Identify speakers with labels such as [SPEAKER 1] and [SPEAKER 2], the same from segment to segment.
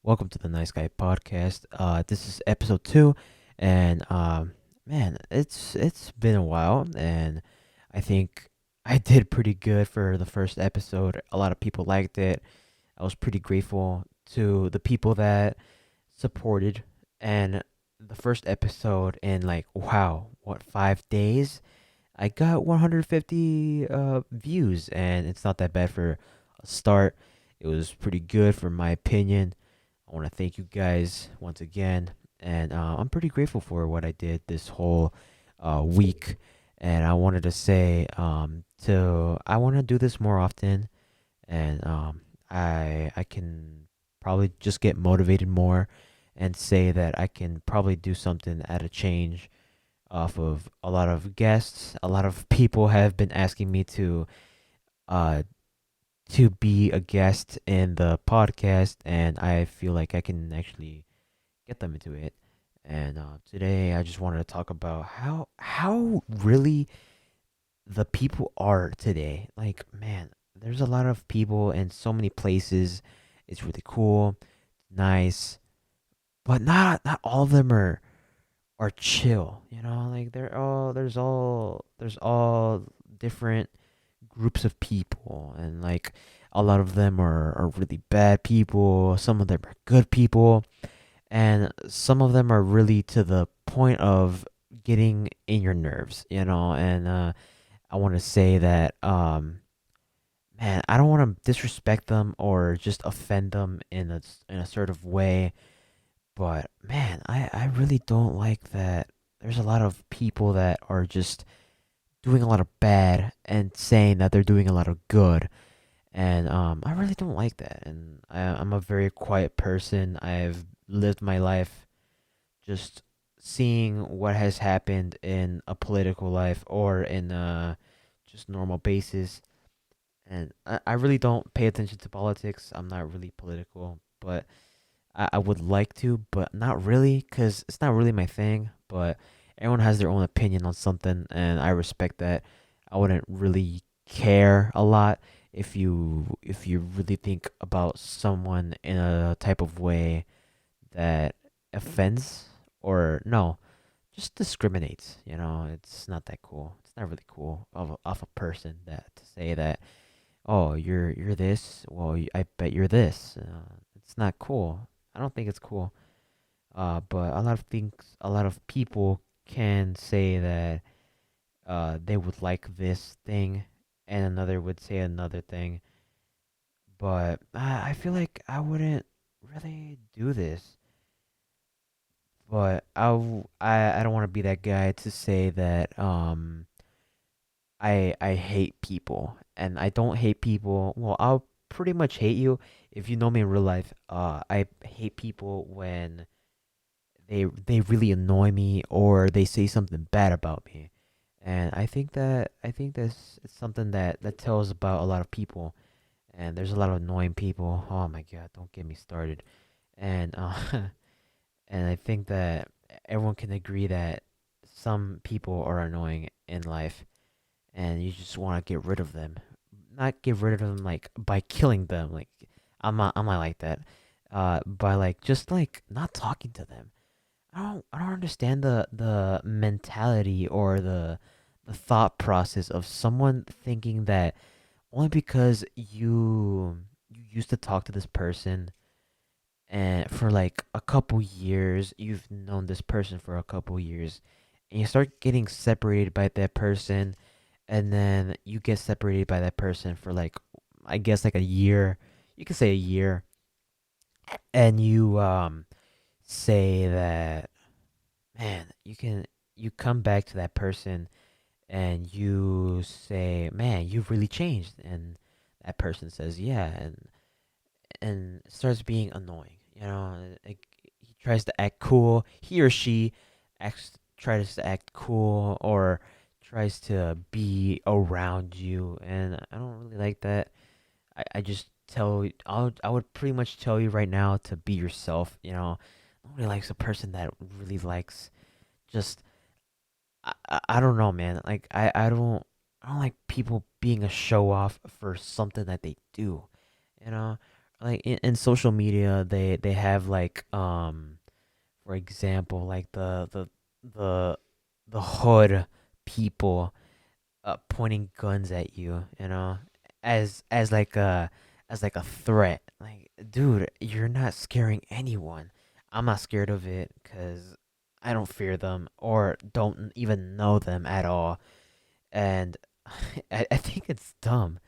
[SPEAKER 1] Welcome to the Nice Guy Podcast. This is episode 2, and man, it's been a while, and I think I did pretty good for the first episode. A lot of people liked it. I was pretty grateful to the people that supported, and the first episode in like wow, what 5 days? I got 150 views, and it's not that bad for a start. It was pretty good for my opinion. I want to thank you guys once again, and I'm pretty grateful for what I did this whole week. And I wanted to say, to I want to do this more often, and I can probably just get motivated more, and say that I can probably do something at a change off of a lot of guests. A lot of people have been asking me uh to be a guest in the podcast, and I feel like I can actually get them into it. And today, I just wanted to talk about how really the people are today. Like, man, there's a lot of people in so many places. It's really cool, nice, but not all of them are chill. You know, like there's all different groups of people, and like a lot of them are really bad people, some of them are good people, and some of them are really to the point of getting in your nerves, and I want to say that man, I don't want to disrespect them or just offend them in a sort of way, but man, I really don't like that there's a lot of people that are just doing a lot of bad and saying that they're doing a lot of good. And I really don't like that. And I'm a very quiet person. I've lived my life just seeing what has happened in a political life or in a just normal basis. And I really don't pay attention to politics. I'm not really political, but I would like to, but not really, because it's not really my thing. But everyone has their own opinion on something, and I respect that. I wouldn't really care a lot if you really think about someone in a type of way that offends, or no, just discriminates. It's not that cool. It's not really cool of a person that to say that, oh, you're this. Well, I bet you're this. It's not cool. I don't think it's cool. But a lot of people can say that they would like this thing, and another would say another thing. But I feel like I wouldn't really do this. But I don't want to be that guy to say that I hate people, and I don't hate people. Well, I'll pretty much hate you if you know me in real life. I hate people when they really annoy me or they say something bad about me. And I think that's it's something that tells about a lot of people. And there's a lot of annoying people. Oh my god, don't get me started. And and I think that everyone can agree that some people are annoying in life, and you just want to get rid of them. Not get rid of them like by killing them. Like I'm not like that. By like just like not talking to them. I don't understand the mentality or the thought process of someone thinking that only because you used to talk to this person, and for like a couple years, you've known this person for a couple years, and you start getting separated by that person, and then you get separated by that person for like, I guess, like a year. You could say a year, and you say that, man, you come back to that person, and you say, man, you've really changed. And that person says, yeah, and starts being annoying. Like, he tries to act cool. He or she tries to act cool, or tries to be around you, and I don't really like that. I just I would pretty much tell you right now to be yourself. Nobody likes a person that really likes just, I don't know, man. Like, I don't like people being a show off for something that they do. You know, like in social media, they have like for example, like the the hood people pointing guns at you, you know, as like a threat. Like, dude, you're not scaring anyone. I'm not scared of it because I don't fear them or don't even know them at all. And I think it's dumb,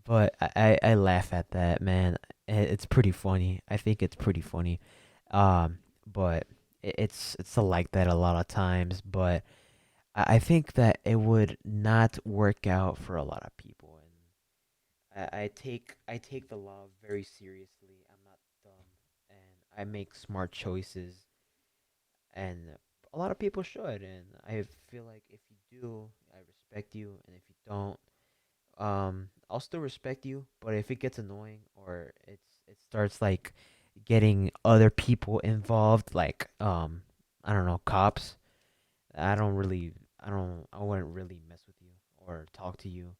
[SPEAKER 1] but I laugh at that, man. It's pretty funny. I think it's pretty funny. But it's like that a lot of times, but I think that it would not work out for a lot of people, and I take the law very seriously. I'm not dumb, and I make smart choices, and a lot of people should. And I feel like if you do, I respect you, and if you don't, I'll still respect you. But if it gets annoying or it starts like getting other people involved, like I don't know, cops. I wouldn't really mess with you or talk to you.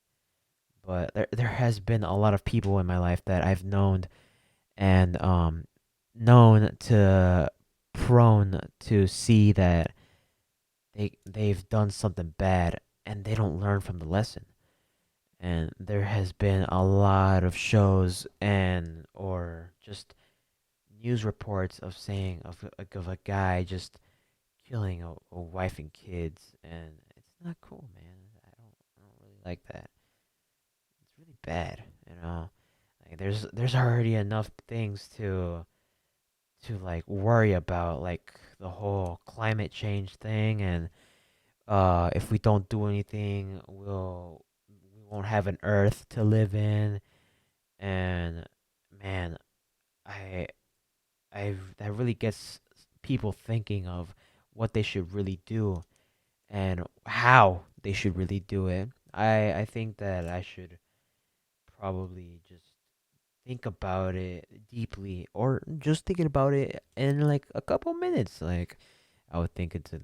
[SPEAKER 1] But there has been a lot of people in my life that I've known and known to prone to see that they've done something bad and they don't learn from the lesson. And there has been a lot of shows and or just news reports of saying of a guy just killing a wife and kids, and it's not cool, man. I don't really like that. It's really bad, you know. Like there's already enough things to like worry about, like the whole climate change thing, and if we don't do anything, we won't have an Earth to live in, and man, I that really gets people thinking of what they should really do and how they should really do it. I think that I should probably just think about it deeply or just thinking about it in like a couple minutes. Like I would think it's a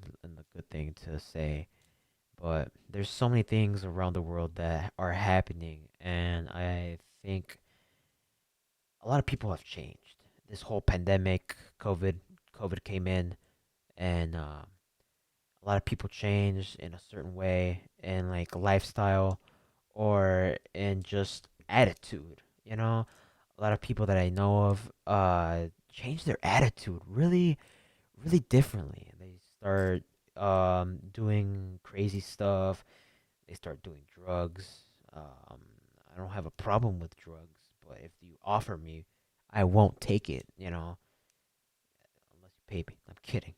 [SPEAKER 1] good thing to say. But there's so many things around the world that are happening, and I think a lot of people have changed. This whole pandemic, COVID came in, and a lot of people changed in a certain way, in like lifestyle or in just attitude. You know, a lot of people that I know of change their attitude really differently. They start doing crazy stuff. They start doing drugs. Um, I don't have a problem with drugs, but if you offer me, I won't take it. You know, unless you pay me. I'm kidding.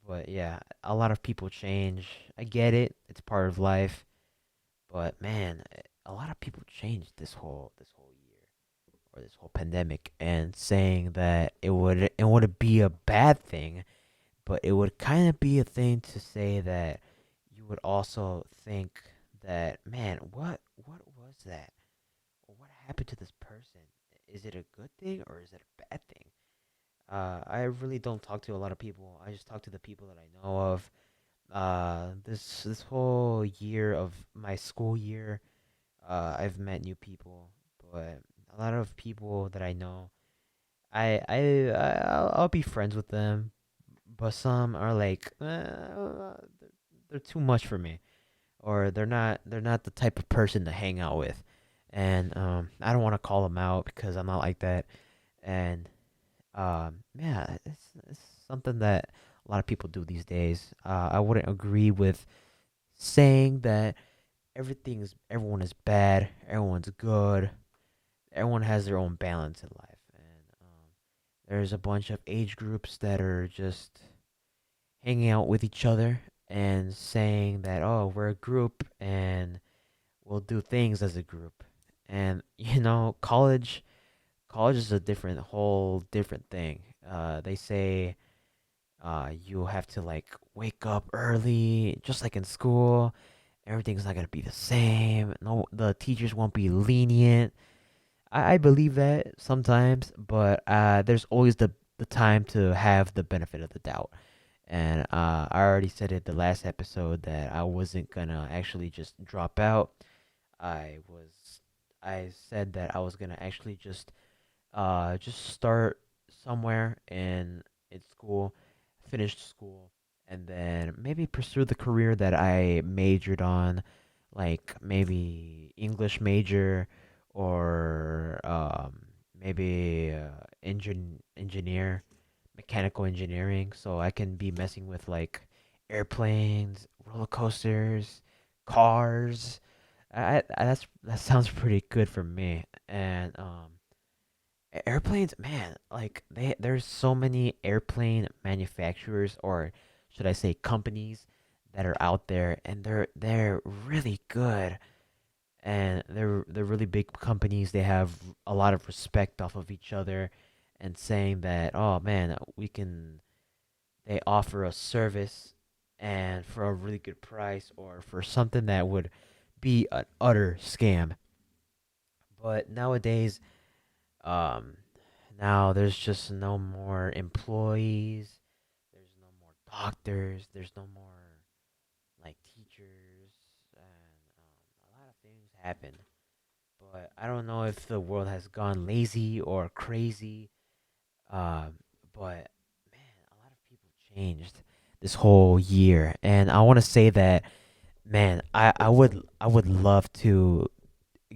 [SPEAKER 1] But yeah, a lot of people change. I get it. It's part of life. But man, a lot of people changed this whole year or this whole pandemic, and saying that it wouldn't be a bad thing, but it would kind of be a thing to say that you would also think that, man, what was that? Or what happened to this person? Is it a good thing or is it a bad thing? I really don't talk to a lot of people. I just talk to the people that I know of. This whole year of my school year, I've met new people, but a lot of people that I know, I'll be friends with them, but some are like, they're too much for me, or they're not the type of person to hang out with, and I don't want to call them out because I'm not like that, and yeah, it's something that a lot of people do these days. I wouldn't agree with saying that everyone is bad, everyone's good, everyone has their own balance in life, and there's a bunch of age groups that are just hanging out with each other and saying that, oh, we're a group and we'll do things as a group. And college is a whole different thing. They say you have to like wake up early, just like in school. Everything's not gonna be the same. No, the teachers won't be lenient. I believe that sometimes, but there's always the time to have the benefit of the doubt. And I already said it the last episode that I wasn't gonna actually just drop out. I was I said that I was gonna actually just start somewhere in school, finish school, and then maybe pursue the career that I majored on, like maybe English major or maybe engineer, mechanical engineering, so I can be messing with like airplanes, roller coasters, cars. That sounds pretty good for me. And airplanes, man, like there's so many airplane manufacturers, or should I say companies, that are out there, and they're really good, and they're really big companies. They have a lot of respect off of each other, and saying that, oh man, we can. They offer a service, and for a really good price, or for something that would be an utter scam. But nowadays, um, now there's just no more employees. There's no more doctors. There's no more like teachers, and a lot of things happen. But I don't know if the world has gone lazy or crazy. Um, but man, a lot of people changed this whole year, and I want to say that, man, I would love to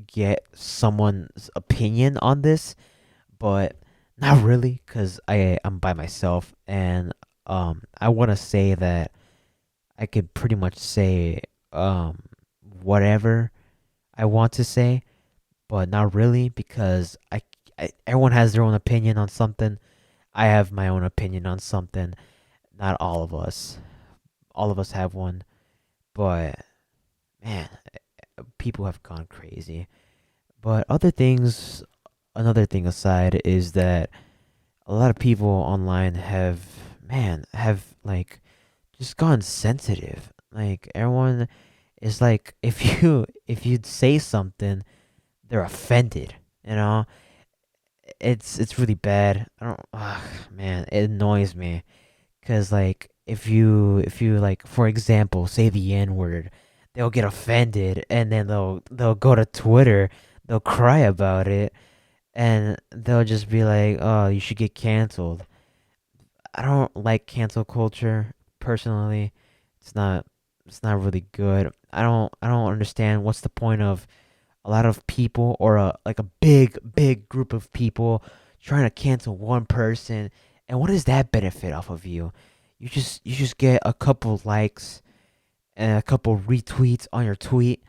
[SPEAKER 1] get someone's opinion on this, but not really, cause I'm by myself, and I want to say that I could pretty much say whatever I want to say, but not really, because everyone has their own opinion on something. I have my own opinion on something. Not all of us. All of us have one, but man, people have gone crazy. But other things, another thing aside, is that a lot of people online have like just gone sensitive. Like everyone is like, if you'd say something, they're offended. You know, it's really bad. I don't. Man, it annoys me, cause like if you like, for example, say the N word, they'll get offended, and then they'll go to Twitter, they'll cry about it, and they'll just be like, "Oh, you should get canceled." I don't like cancel culture personally. It's not it's not really good. I don't understand what's the point of a lot of people, or a big group of people trying to cancel one person, and what does that benefit off of you? You just get a couple likes and a couple retweets on your tweet,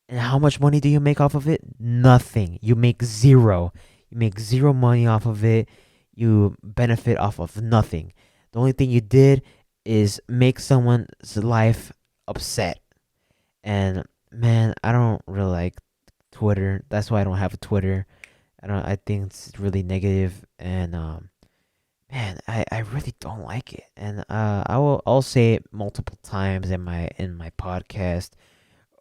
[SPEAKER 1] and how much money do you make off of it? Nothing. You make zero. You make zero money off of it. You benefit off of nothing. The only thing you did is make someone's life upset. And man, I don't really like Twitter. That's why I don't have a Twitter. I think it's really negative, and man, I really don't like it. And I'll say it multiple times in my podcast,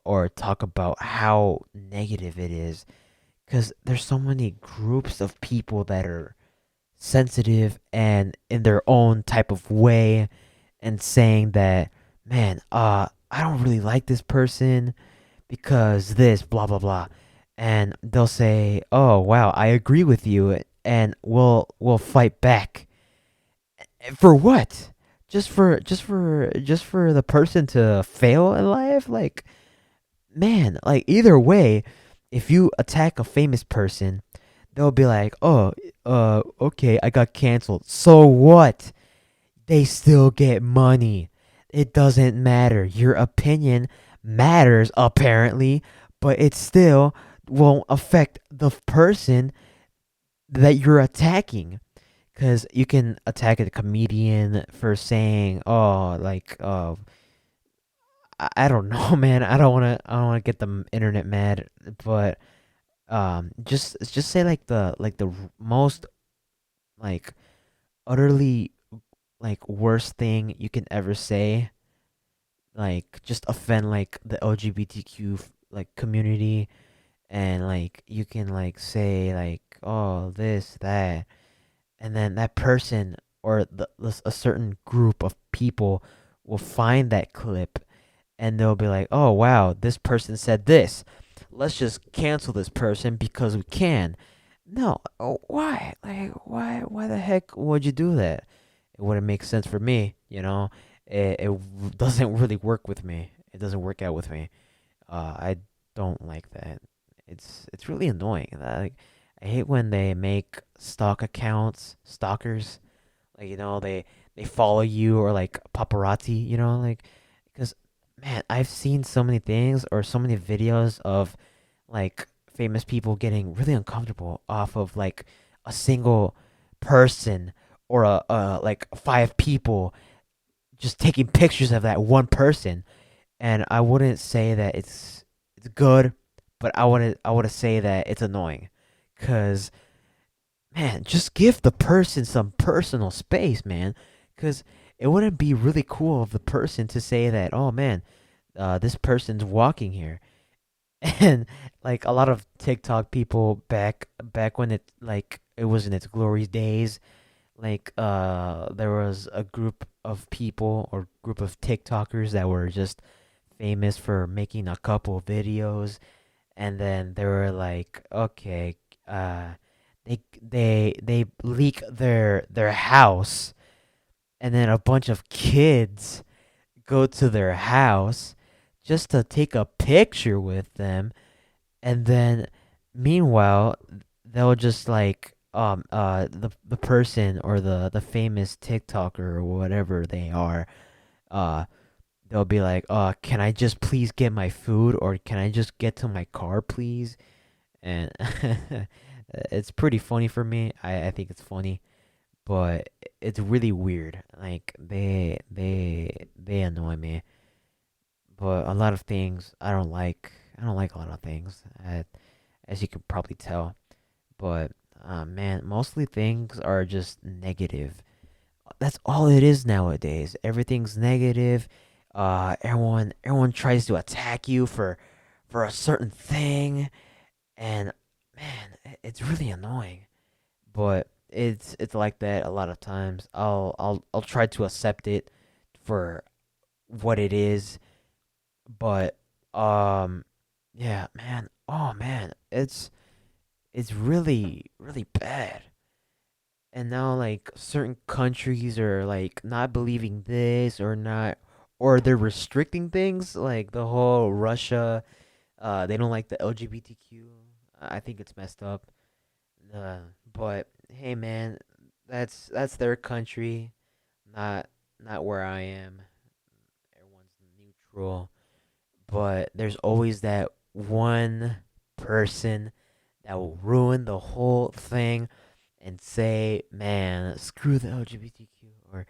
[SPEAKER 1] or talk about how negative it is, because there's so many groups of people that are sensitive and in their own type of way, and saying that, man, I don't really like this person because this blah blah blah, and they'll say, oh wow, I agree with you, and we'll fight back. For what? Just for the person to fail in life? Like, man, like either way, if you attack a famous person, they'll be like, "Oh, okay, I got canceled. So what? They still get money. It doesn't matter. Your opinion matters apparently, but it still won't affect the person that you're attacking." Because you can attack a comedian for saying, "Oh, like, I don't know, man. I don't wanna get the internet mad, but just say like the most like utterly like worst thing you can ever say, like just offend like the LGBTQ like community, and like you can like say like, oh, this that, and then that person, or a certain group of people will find that clip, and they'll be like, oh wow, this person said this. let's just cancel this person because we can. No, why? Like, why the heck would you do that? It wouldn't make sense for me, you know. It doesn't really work with me. It doesn't work out with me. I don't like that. It's really annoying. Like, I hate when they make stock accounts, stalkers. Like, they follow you, or like paparazzi. Like, because man, I've seen so many things or so many videos of like famous people getting really uncomfortable off of like a single person, or like five people just taking pictures of that one person. And I wouldn't say that it's good, but I would say that it's annoying, cuz man, just give the person some personal space, man. Cuz it wouldn't be really cool of the person to say that, "Oh man, this person's walking here." And like a lot of TikTok people back when it was in its glory days, like there was a group of people or group of TikTokers that were just famous for making a couple videos, and then they were like, okay, they leak their house, and then a bunch of kids go to their house just to take a picture with them, and then meanwhile they'll just like the person, or the famous TikToker or whatever they are, uh they'll be like, can I just please get my food, or can I just get to my car, please? And it's pretty funny for me. I think it's funny, but it's really weird. Like, they annoy me. But a lot of things I don't like a lot of things, as you could probably tell. But man, mostly things are just negative. That's all it is nowadays. Everything's negative. Everyone tries to attack you for a certain thing, and man, it's really annoying. But it's like that a lot of times. I'll try to accept it for what it is, but um yeah, man. Oh man, it's really bad. And now like certain countries are like not believing this, or not, or they're restricting things, like the whole Russia. They don't like the LGBTQ. I think it's messed up. uh, but hey man, that's their country, not not where I am. Everyone's neutral, but there's always that one person that will ruin the whole thing and say, "Man, screw the LGBTQ," or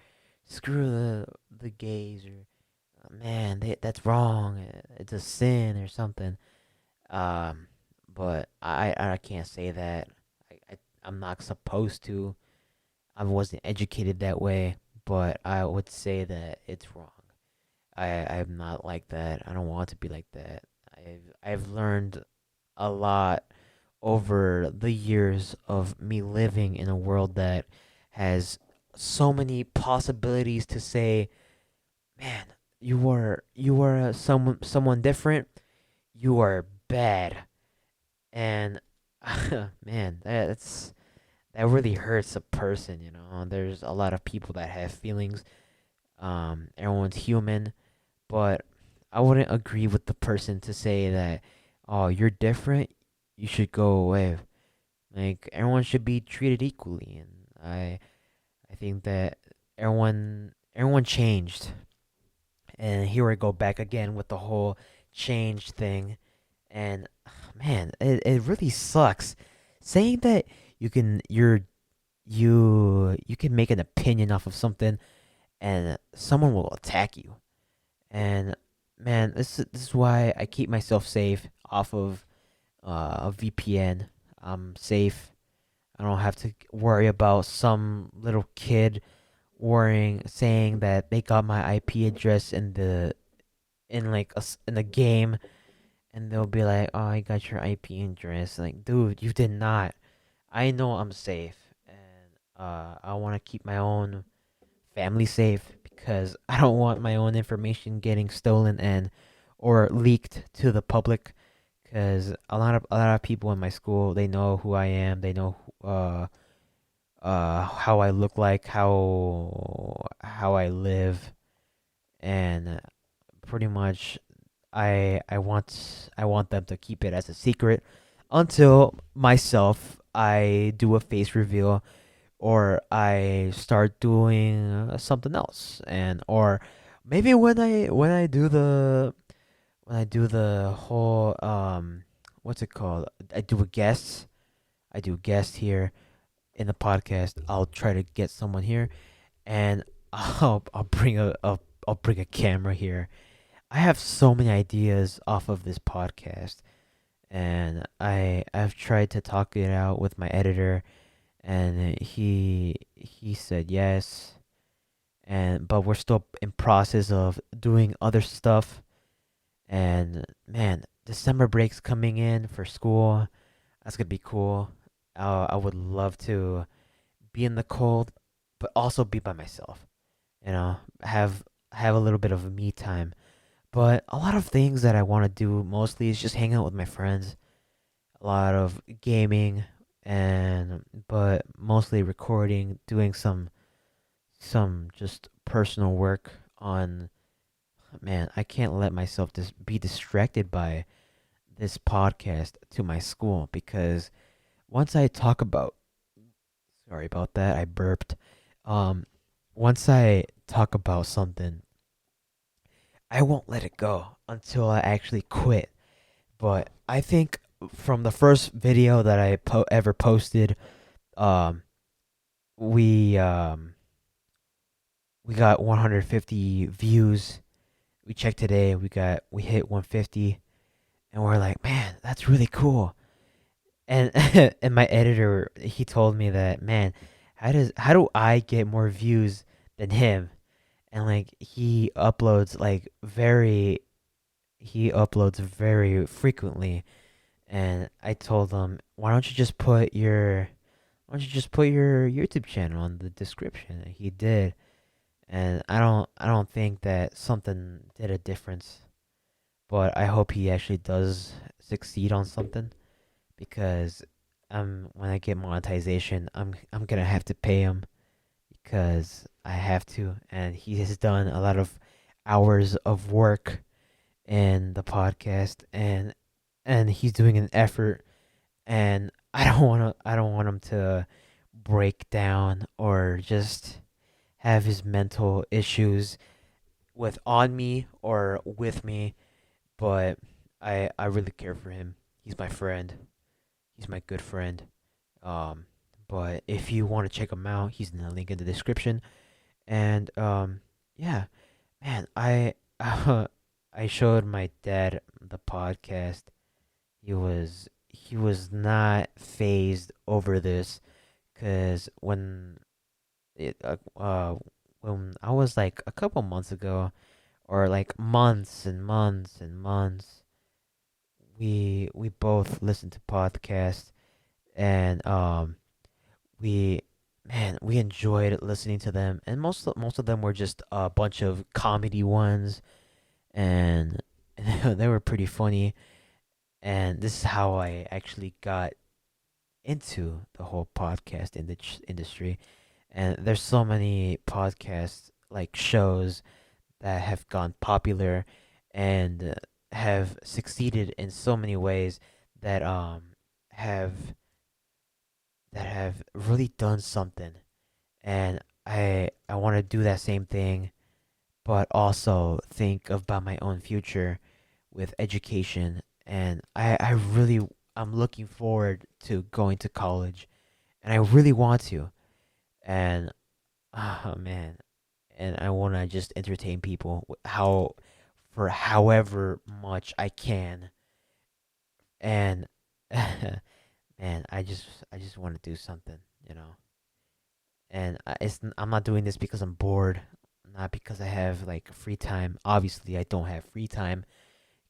[SPEAKER 1] "Screw the gays," or "Man, that's wrong. It's a sin," or something. Um, but I can't say that. I'm not supposed to. I wasn't educated that way, but I would say that it's wrong. I'm not like that. I don't want to be like that. I've learned a lot over the years of me living in a world that has so many possibilities to say, man, you are someone different. You are bad, and man, that really hurts a person. There's a lot of people that have feelings. Everyone's human, but I wouldn't agree with the person to say that, oh, you're different, you should go away. Like, everyone should be treated equally, and I think that everyone changed, and here I go back again with the whole change thing, and man, it really sucks saying that you can you're you can make an opinion off of something, and someone will attack you. And man, this is why I keep myself safe off of a VPN. I'm safe. I don't have to worry about some little kid worrying, saying that they got my IP address in like in a game, and they'll be like, "Oh, I got your IP address." Like, dude, you did not. I know I'm safe, and I want to keep my own family safe, because I don't want my own information getting stolen and or leaked to the public, because a lot of people in my school, they know who I am. They know how I look like, how I live, and pretty much I want them to keep it as a secret until myself I do a face reveal, or I start doing something else, and or maybe when I do the whole what's it called, I do a guest here in the podcast. I'll try to get someone here, and I'll bring a camera here. I have so many ideas off of this podcast, and I've tried to talk it out with my editor, and he said yes, and but we're still in process of doing other stuff. And man, December break's coming in for school. That's gonna be cool. I would love to be in the cold, but also be by myself. Have a little bit of me time. But a lot of things that I want to do mostly is just hang out with my friends. A lot of gaming, and but mostly recording, doing some just personal work on. Man, I can't let myself just be distracted by this podcast to my school, because once I talk about, sorry about that, I burped. Um Once I talk about something, I won't let it go until I actually quit. But I think from the first video that I ever posted, um we um we got 150 views. We checked today, we hit 150, and we're like, man, that's really cool. And and my editor, he told me that, man, how do I get more views than him? And like he uploads very frequently. And I told him, why don't you just put your YouTube channel on the description? And he did. And I don't think that something did a difference, but I hope he actually does succeed on something, because when I get monetization, I'm gonna have to pay him, because I have to, and he has done a lot of hours of work in the podcast, and he's doing an effort, and I don't want him to break down or just have his mental issues with on me or with me. But I really care for him. He's my friend. He's my good friend. Um, but if you want to check him out, he's in the link in the description. And yeah, man, I showed my dad the podcast. He was not phased over this, cause it when I was like a couple months ago, or like months and months and months, we both listened to podcasts, and we man, we enjoyed listening to them, and most of them were just a bunch of comedy ones, and they were pretty funny. And this is how I actually got into the whole podcast in the industry. And there's so many podcasts, like shows, that have gone popular, and have succeeded in so many ways, that have have really done something. And I want to do that same thing, but also think about my own future with education. And I'm looking forward to going to college, and I really want to. And oh man, and I want to just entertain people for however much I can. And man, I just want to do something, you know. And I'm not doing this because I'm bored, not because I have like free time. Obviously, I don't have free time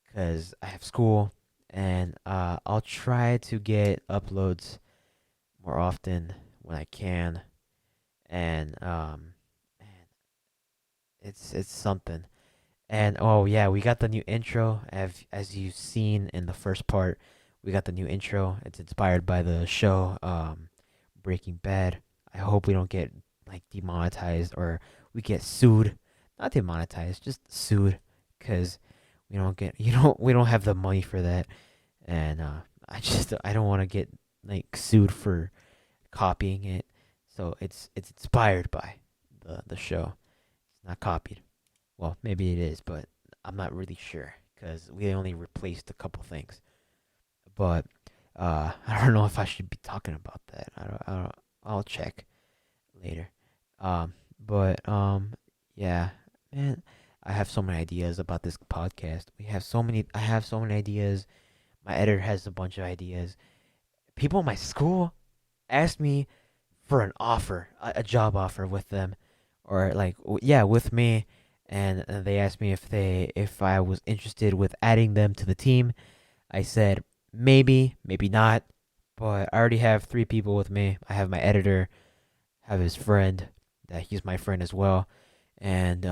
[SPEAKER 1] because I have school, and I'll try to get uploads more often when I can. And man, it's something. And oh yeah, we got the new intro. As you've seen in the first part, we got the new intro. It's inspired by the show Breaking Bad. I hope we don't get like demonetized or we get sued. Not demonetized, just sued, cuz we don't get we don't have the money for that. And I don't want to get like sued for copying it. So it's inspired by the show. It's not copied. Well, maybe it is, but I'm not really sure because we only replaced a couple things. But I don't know if I should be talking about that. I'll check later. But yeah, man, I have so many ideas about this podcast. We have so many. I have so many ideas. My editor has a bunch of ideas. People in my school asked me for an offer, a job offer with them, or like yeah, with me, and they asked me if I was interested with adding them to the team. I said maybe, maybe not, but I already have three people with me. I have my editor, have his friend, that he's my friend as well, and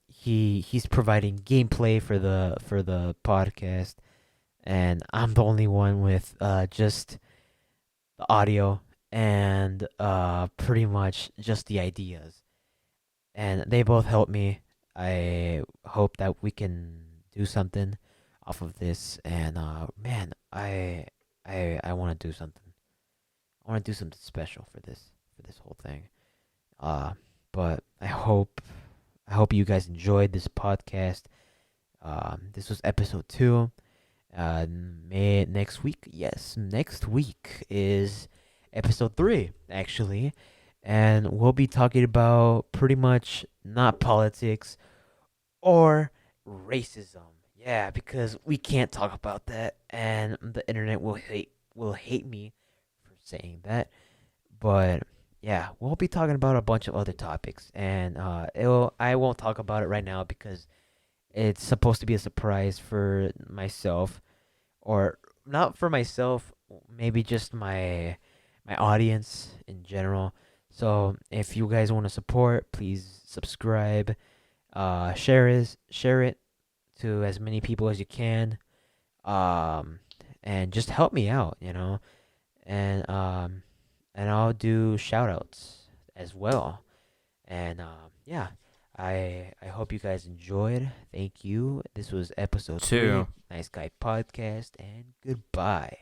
[SPEAKER 1] he's providing gameplay for the podcast, and I'm the only one with just the audio and pretty much just the ideas. And they both help me. I hope that we can do something off of this. And man, I want to do something. I want to do something special for this whole thing. Uh, but I hope you guys enjoyed this podcast. This was episode 2. May next week, yes, next week is episode 3 actually, and we'll be talking about pretty much not politics or racism. Yeah, because we can't talk about that, and the internet will hate me for saying that. But yeah, we'll be talking about a bunch of other topics, and it'll I won't talk about it right now because it's supposed to be a surprise for myself, or not for myself, maybe just my audience in general. So if you guys want to support, please subscribe, share it to as many people as you can, um, and just help me out, and and I'll do shout outs as well. And yeah, I hope you guys enjoyed. Thank you. This was episode 3,
[SPEAKER 2] Two.
[SPEAKER 1] Nice Guy Podcast, and goodbye.